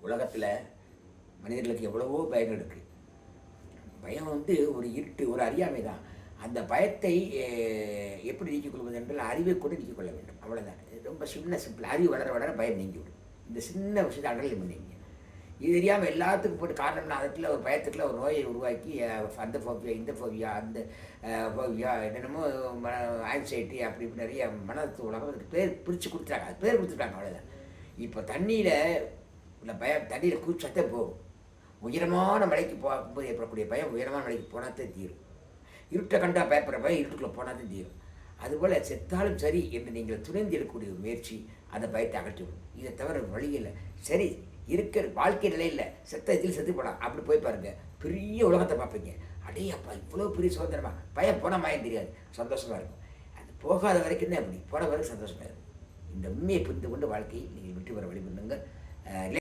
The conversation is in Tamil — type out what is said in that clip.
உலகத்தில் மனிதர்களுக்கு எவ்வளவோ பயங்கள் இருக்குது. பயம் ஒரு இருட்டு, ஒரு அறியாமை தான். அந்த பயத்தை எப்படி நீக்கிக் கொள்வது என்றால் அறிவை கொண்டு நீக்கிக் கொள்ள வேண்டும். அவ்வளோதான். ரொம்ப சிம்பிள். அறிவு வளர வளர பயம் நீங்கிவிடும். இந்த சின்ன விஷயத்தை அடல் பண்ணீங்க. இது தெரியாமல் எல்லாத்துக்கும் போட்டு காரணம்னா அதற்குள்ள ஒரு பயத்துக்குள்ள ஒரு நோயை உருவாக்கி அந்த ஃபோபியா, இந்த ஃபோபியா, அந்த ஃபோபியா, என்னென்னமோ ஆங்ஸைட்டி அப்படி இப்படி நிறைய மனத்து உலகம் அதுக்கு பேர் பிரித்து கொடுத்துட்டாங்க. அது பேர் கொடுத்துட்டாங்க, அவ்வளோதான். இப்போ தண்ணியில் உள்ள பயம் தண்ணியில் கூச்சத்தே போகும். உயரமான மலைக்கு போகும்போது ஏற்படக்கூடிய பயம் உயரமான மலைக்கு போனாதே தீரும். இருட்டை கண்டா பயப்படுற பயம் இருட்டுக்குள்ளே போனாதே தீரும். அதுபோல் செத்தாலும் சரி என்று நீங்கள் துணிந்து எடுக்கக்கூடிய முயற்சி அந்த பயத்தை அகற்றிவிடும். இதை தவிர வழியில் சரி இருக்கிற வாழ்க்கை நிலையில் செத்த இதில் செத்து போகலாம் அப்படி போய் பாருங்கள், பெரிய உலகத்தை பார்ப்பீங்க. அடே அப்பா இவ்வளோ பெரிய சுதந்திரமா, பயம் போனால் மாயம் தெரியாது, சந்தோஷமாக இருக்கும். அது போகாத வரைக்கும் தான் அப்படி, போன வரைக்கும் சந்தோஷமாக இருக்கும். இந்த உண்மையை புரிந்து கொண்டு வாழ்க்கையை நீங்கள் விட்டு வர வழி பண்ணுங்கள்.